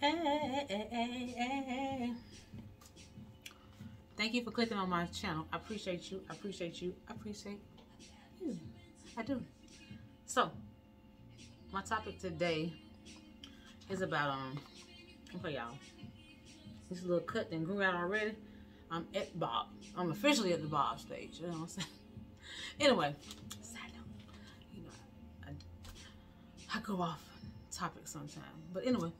Hey. Thank you for clicking on my channel. I appreciate you. I appreciate you. I appreciate you. I do. So, my topic today is about okay, y'all. This little cut that grew out already. I'm at Bob. I'm officially at the Bob stage. You know what I'm saying? Anyway, side note. You know, I go off topic sometimes. But anyway,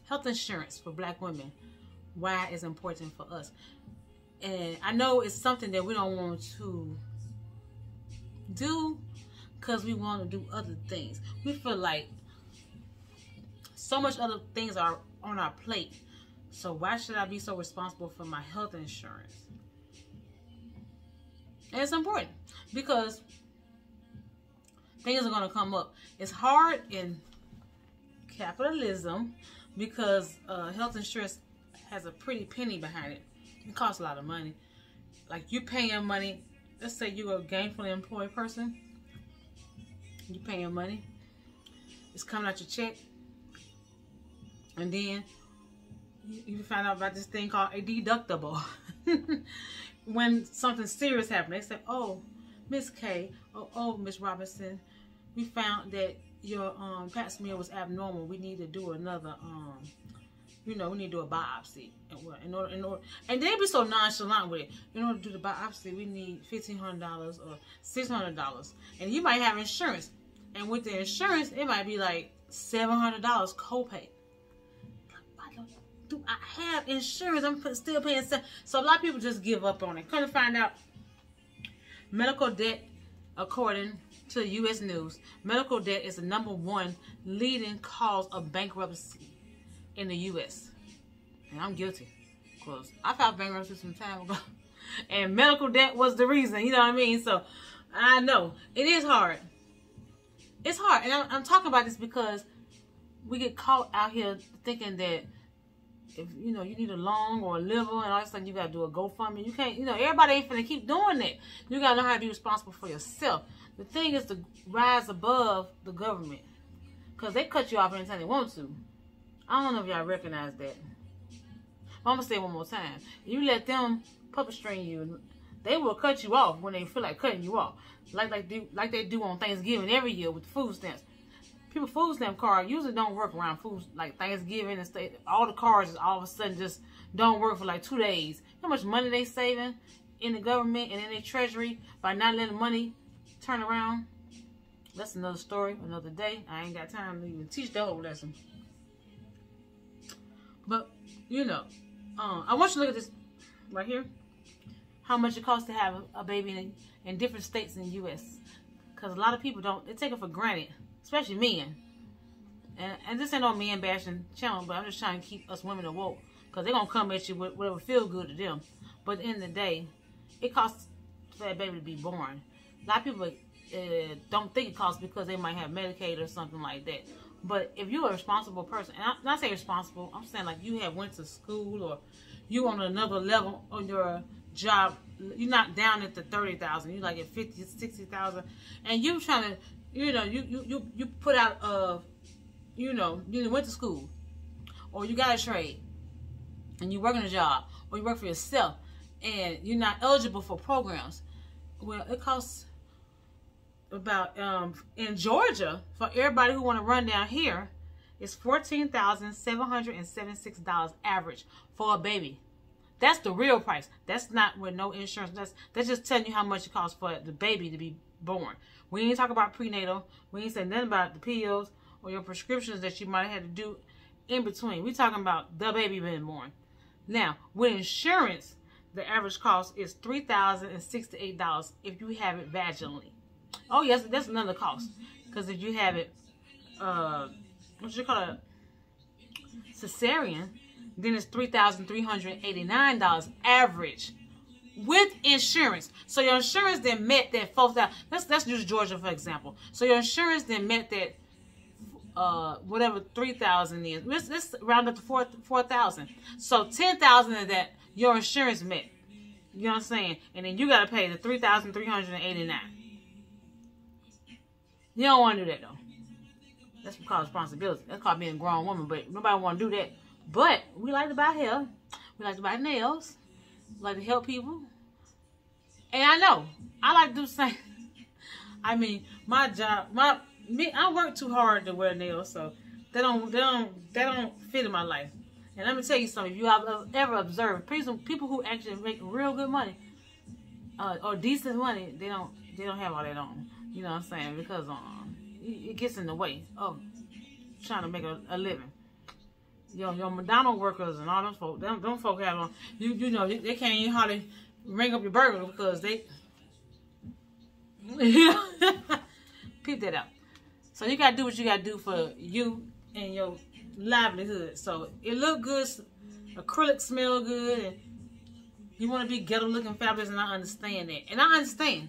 health insurance for black women. Why it's important for us. And I know it's something that we don't want to do because we want to do other things. We feel like so much other things are on our plate. So why should I be so responsible for my health insurance? And it's important because things are going to come up. It's hard in capitalism because health insurance has a pretty penny behind it. It costs a lot of money. Like you paying money. Let's say you're a gainfully employed person. You paying money. It's coming out your check. And then you find out about this thing called a deductible. When something serious happens, they say, "Oh, Miss K, oh Miss Robinson, we found that your pap smear was abnormal. We need to do another we need to do a biopsy." In order, and they be so nonchalant with it. In order to do the biopsy, we need $1,500 or $600, and you might have insurance. And with the insurance, it might be like $700 copay. Why do I have insurance? I'm still paying. So a lot of people just give up on it. Come to find out, medical debt, according to U.S. News, medical debt is the #1 leading cause of bankruptcy in the U.S. And I'm guilty because I filed bankruptcy some time ago, and medical debt was the reason. You know what I mean? So I know it is hard. It's hard, and I'm talking about this because we get caught out here thinking that if you need a lung or a liver, and all of a sudden you gotta do a GoFundMe. You can't. Everybody ain't finna keep doing that. You gotta learn how to be responsible for yourself. The thing is to rise above the government, because they cut you off anytime they want to. I don't know if y'all recognize that. I'm gonna say it one more time. You let them puppet string you, they will cut you off when they feel like cutting you off, like they do on Thanksgiving every year with the food stamps. People food stamp card usually don't work around food like Thanksgiving and all the cards all of a sudden just don't work for like 2 days. You know how much money they saving in the government and in their treasury by not letting money turn around? That's another story, another day. I ain't got time to even teach the whole lesson. But I want you to look at this right here. How much it costs to have a baby in different states in the U.S. Because a lot of people they take it for granted, especially men. And this ain't no man bashing channel, but I'm just trying to keep us women awoke. Because they're going to come at you with whatever feels good to them. But at the end of the day, it costs for that baby to be born. A lot of people don't think it costs because they might have Medicaid or something like that. But if you're a responsible person, and I'm not saying responsible, I'm saying like you have went to school or you on another level on your job, you're not down at the 30,000, you're like at 50, 60,000, and you trying to, you put out of, you went to school, or you got a trade, and you work in a job, or you work for yourself, and you're not eligible for programs. Well, it costs about in Georgia, for everybody who want to run down here, it's $14,776 average for a baby. That's the real price. That's not with no insurance. That's just telling you how much it costs for the baby to be born. We ain't talk about prenatal. We ain't say nothing about the pills or your prescriptions that you might have had to do in between. We talking about the baby being born. Now, with insurance, the average cost is $3,068 if you have it vaginally. Oh yes, that's another cost. Because if you have it, what you call it, cesarean, then it's $3,389 average with insurance. So your insurance then met that $4,000. Let's use Georgia for example. So your insurance then met that whatever 3,000 is. Let's round up to 4,000. So 10,000 of that your insurance met. You know what I'm saying? And then you gotta pay the $3,389. You don't want to do that though. That's called responsibility. That's called being a grown woman. But nobody want to do that. But we like to buy hair. We like to buy nails. We like to help people. And I know I like to do the same. I mean, my job, I work too hard to wear nails, so they don't fit in my life. And let me tell you something. If you have ever observed, people who actually make real good money or decent money, they don't have all that on. You know what I'm saying? Because it gets in the way of trying to make a living. Your McDonald's workers and all those folks, them folk have on. You know they can't even hardly ring up your burger because they. Peep that out. So you gotta do what you gotta do for you and your livelihood. So it look good, acrylic smell good, and you want to be ghetto looking fabulous, and I understand that. And I understand.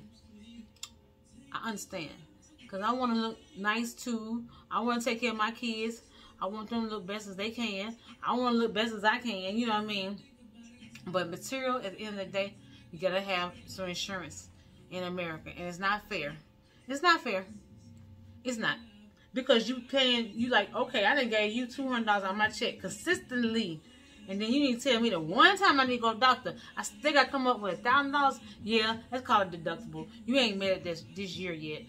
Because I want to look nice too. I want to take care of my kids. I want them to look best as they can. I want to look best as I can, you know what I mean? But material, at the end of the day, you gotta have some insurance in America, and it's not fair. It's not fair. It's not. Because you like, okay, I done gave you $200 on my check consistently, and then you need to tell me that one time I need to go to the doctor, I still got to come up with $1,000. Yeah, let's call it deductible. You ain't made it this year yet.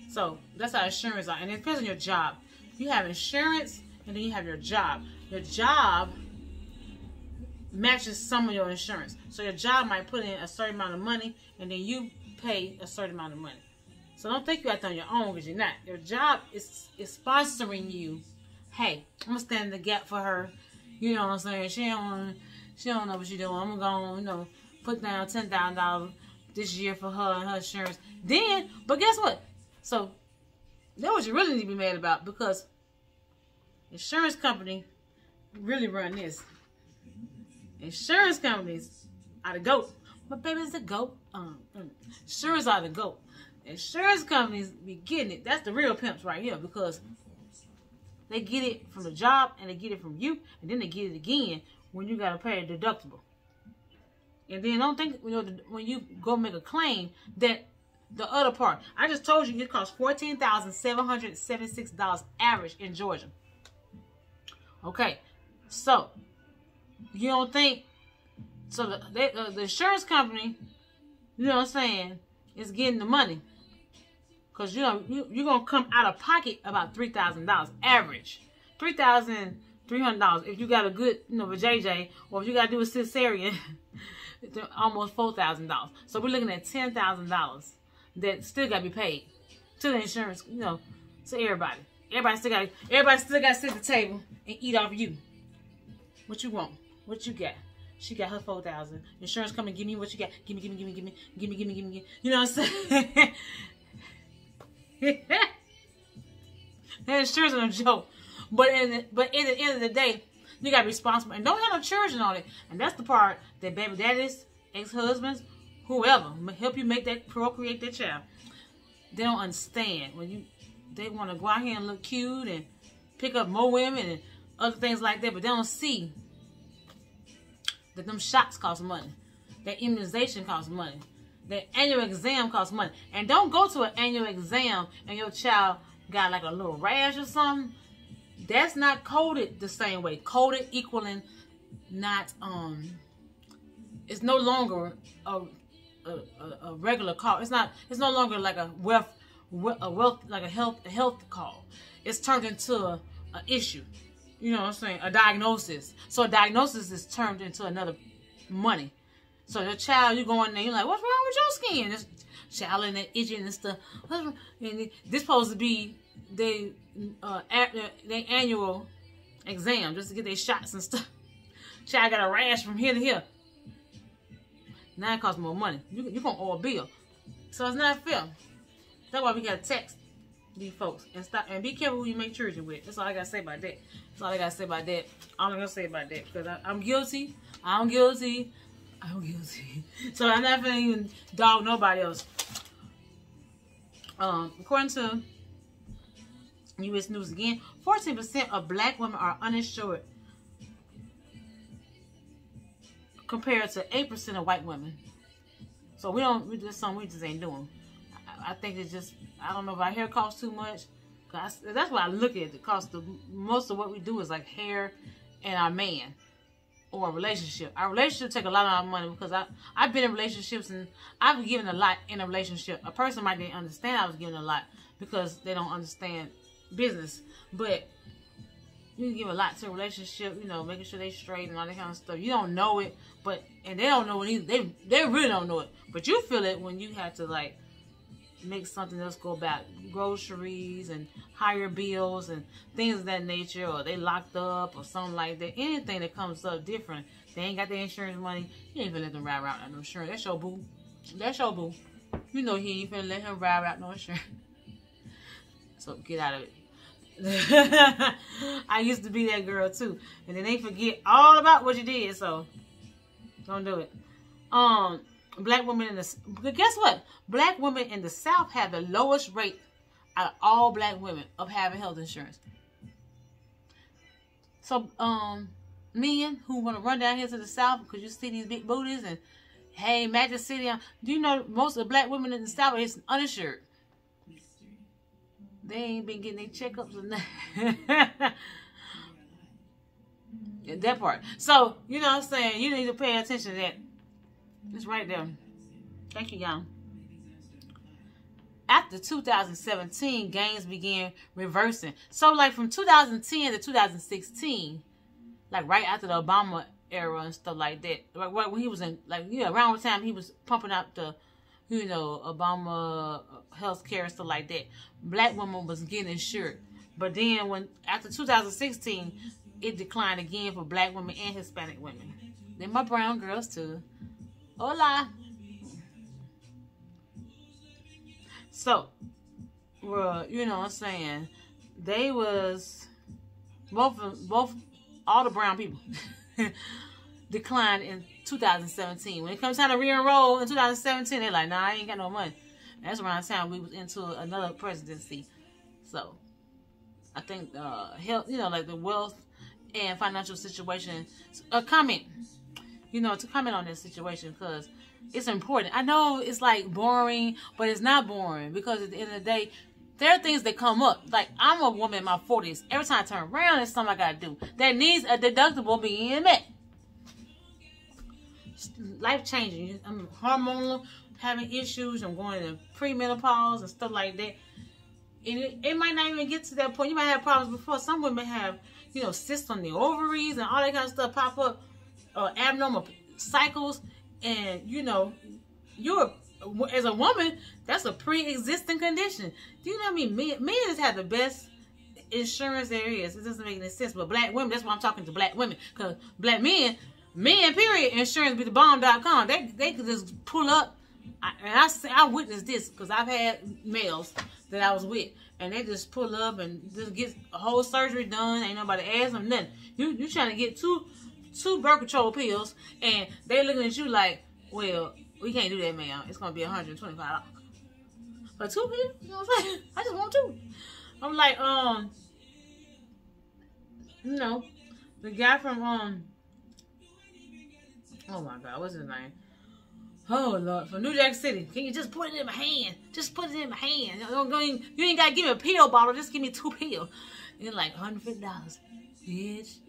So that's how insurance are, and it depends on your job. You have insurance, and then you have your job. Your job matches some of your insurance. So your job might put in a certain amount of money, and then you pay a certain amount of money. So don't think you're out there on your own, because you're not. Your job is sponsoring you. Hey, I'm going to stand in the gap for her. You know what I'm saying? She don't know what she's doing. I'm going to, put down $10,000 this year for her and her insurance. Then, but guess what? So, that's what you really need to be mad about, because insurance company really run this. Insurance companies are the GOAT. My baby's the GOAT. Insurance are the GOAT. Insurance companies be getting it. That's the real pimps right here, because they get it from the job, and they get it from you, and then they get it again when you got to pay a deductible. And then don't think, when you go make a claim, that the other part. I just told you it costs $14,776 average in Georgia. Okay, so you don't think, so the insurance company, you know what I'm saying, is getting the money. Because, you're going to come out of pocket about $3,000 average. $3,300 if you got a good, vajayjay, or if you got to do a cesarean, almost $4,000. So we're looking at $10,000 that still got to be paid to the insurance, to everybody. Everybody still got to sit at the table and eat off you. What you want? What you got? She got her $4,000. Insurance come and give me what you got. Give me. You know what I'm saying? That insurance is a joke. But at the end of the day, you gotta be responsible, and don't have no children on it. And that's the part that baby daddies, ex-husbands, whoever help you procreate that child. They don't understand when they want to go out here and look cute and pick up more women and other things like that, but they don't see that them shots cost money, that immunization costs money, that annual exam costs money. And don't go to an annual exam and your child got like a little rash or something. That's not coded the same way. Coded equaling not it's no longer a regular call. It's no longer like a health call. It's turned into an issue. You know what I'm saying? A diagnosis. So a diagnosis is turned into another money. So your child, you go in there, you're like, what's wrong with your skin? This child in there itching and stuff. And this supposed to be their annual exam, just to get their shots and stuff. Child got a rash from here to here. Now it costs more money. You're going to owe a bill. So it's not fair. That's why we got to text these folks and be careful who you make children with. That's all I got to say about that. That's all I got to say about that. All I'm going to say about that. Because I'm guilty. I'm guilty. So I'm not going to even dog nobody else. According to U.S. News again, 14% of black women are uninsured compared to 8% of white women. So that's something we just ain't doing. I think it's just, I don't know if our hair costs too much. That's why I look at it, because most of what we do is like hair and our man or a relationship. Our relationship take a lot of our money, because I've been in relationships and I've given a lot in a relationship. A person might didn't understand I was giving a lot because they don't understand business, but you give a lot to a relationship, you know, making sure they straight and all that kind of stuff. You don't know it, and they don't know it either. They really don't know it, but you feel it when you have to like make something else go about groceries and higher bills and things of that nature, or they locked up or something like that. Anything that comes up different, they ain't got their insurance money. You ain't finna let them ride around without no insurance. That's your boo. That's your boo. You know he ain't finna let him ride without no insurance. So get out of it. I used to be that girl too, and then they forget all about what you did. So don't do it. Black women in the, guess what? Black women in the South have the lowest rate out of all black women of having health insurance. So men who want to run down here to the South because you see these big booties and hey, Magic City, do you know most of the black women in the South is uninsured? They ain't been getting their checkups or nothing. That part. So, you know what I'm saying? You need to pay attention to that. It's right there. Thank you, y'all. After 2017, gains began reversing. So, like, from 2010 to 2016, like, right after the Obama era and stuff like that, right when he was in, like, yeah, around the time he was pumping out the, you know, Obama health care and stuff like that, black women was getting insured. But then after 2016, it declined again for black women and Hispanic women. Then my brown girls too. Hola. So, well, you know what I'm saying, they was both all the brown people declined in 2017. When it comes time to re-enroll in 2017, they're like, nah, I ain't got no money. That's around the time we was into another presidency. So I think health, you know, like the wealth and financial situation, comment, you know, to comment on this situation, because it's important. I know it's like boring, but it's not boring, because at the end of the day, there are things that come up. Like, I'm a woman in my 40s. Every time I turn around, there's something I gotta do that needs a deductible being met. Life changing. I'm hormonal, having issues. I'm going to premenopause and stuff like that. And it might not even get to that point. You might have problems before. Some women have, you know, cysts on the ovaries and all that kind of stuff pop up, or abnormal cycles. And, you know, as a woman, that's a pre-existing condition. Do you know what I mean? Men just have the best insurance there is. It doesn't make any sense. But black women, that's why I'm talking to black women. Because black men, period, insurance be the bomb.com. They could just pull up. I witnessed this because I've had males that I was with, and they just pull up and just get a whole surgery done. Ain't nobody ask them nothing. You trying to get two birth control pills, and they looking at you like, well, we can't do that, man. It's gonna be $125 for 2 pills. You know what I'm saying? I just want 2. I'm like, you know, the guy from oh my God, what's his name? Oh Lord, from New Jack City. Can you just put it in my hand? Just put it in my hand. You ain't gotta give me a pill bottle. Just give me 2 pills. It's like $150, bitch.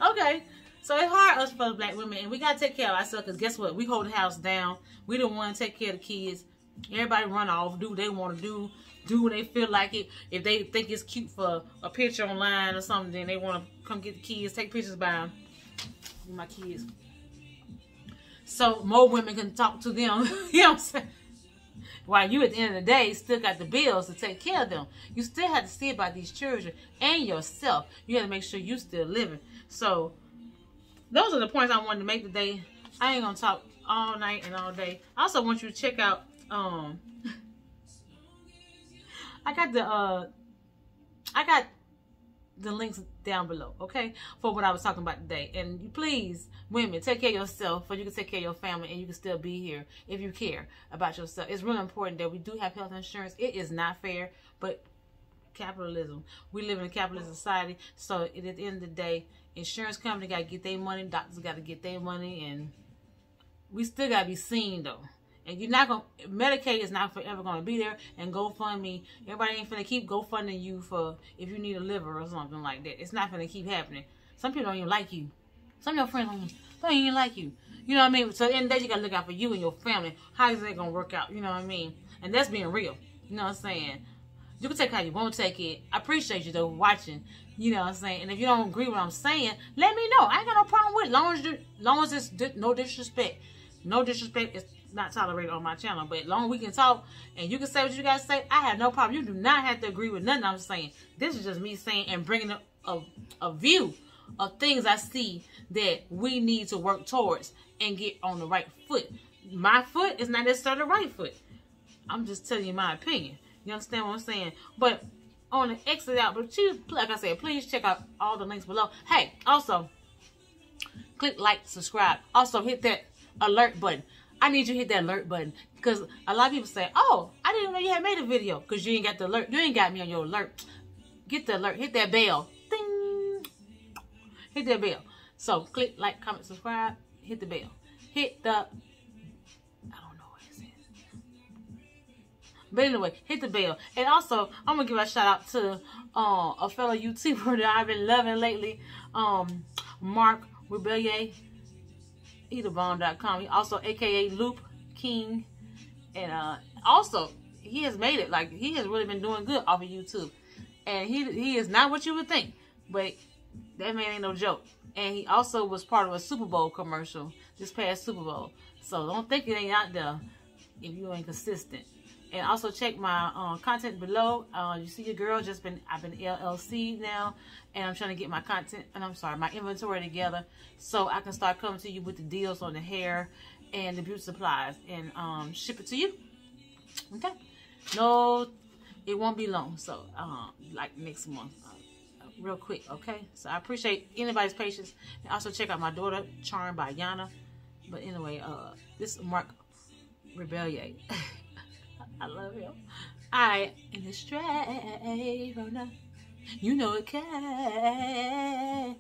Okay, so it's hard us for black women, and we gotta take care of ourselves. Cause guess what? We hold the house down. We don't want to take care of the kids. Everybody run off, do what they want to do what they feel like it. If they think it's cute for a picture online or something, then they want to come get the kids, take pictures by them. My kids. So more women can talk to them. You know what I'm saying? While you at the end of the day still got the bills to take care of them. You still have to see about these children and yourself. You have to make sure you still living. So those are the points I wanted to make today. I ain't gonna talk all night and all day. I also want you to check out I got the links down below, okay, for what I was talking about today. And please, women, take care of yourself so you can take care of your family and you can still be here if you care about yourself. It's really important that we do have health insurance. It is not fair, but capitalism. We live in a capitalist society, so at the end of the day, insurance company got to get their money, doctors got to get their money, and we still got to be seen, though. And you're not going to, Medicaid is not forever going to be there. And GoFundMe, everybody ain't finna keep GoFunding you for if you need a liver or something like that. It's not finna keep happening. Some people don't even like you. Some of your friends don't even like you. You know what I mean? So at the end of the day, you got to look out for you and your family. How is that going to work out? You know what I mean? And that's being real. You know what I'm saying? You can take it how you want to take it. I appreciate you, though, watching. You know what I'm saying? And if you don't agree with what I'm saying, let me know. I ain't got no problem with it. Long as it's no disrespect. No disrespect is not tolerated on my channel. But as long as we can talk and you can say what you got to say, I have no problem. You do not have to agree with nothing I'm saying. This is just me saying and bringing a view of things I see that we need to work towards and get on the right foot. My foot is not necessarily the right foot. I'm just telling you my opinion. You understand what I'm saying? But on the exit out, but you, like I said, please check out all the links below. Hey, also, click like, subscribe. Also, hit that alert button. I need you to hit that alert button because a lot of people say, oh, I didn't know you had made a video because you ain't got the alert. You ain't got me on your alert. Get the alert. Hit that bell. Ding. Hit that bell. So, click like, comment, subscribe. Hit the bell. Hit the... But anyway, hit the bell. And also, I'm going to give a shout out to a fellow YouTuber that I've been loving lately. Marc Rebillet Youtube.com. He also, a.k.a. Loop King. And also, he has made it. Like, he has really been doing good off of YouTube. And he is not what you would think. But that man ain't no joke. And he also was part of a Super Bowl commercial. This past Super Bowl. So don't think it ain't out there if you ain't consistent. And also check my content below. You see your girl I've been LLC now. And I'm trying to get my content, and I'm sorry, my inventory together. So I can start coming to you with the deals on the hair and the beauty supplies. And ship it to you. Okay? No, it won't be long. So, like next month. Real quick, okay? So I appreciate anybody's patience. And also check out my daughter, Charmed by YANA. But anyway, this is Marc Rebillet. I love him. I in the straight runner. You know it can.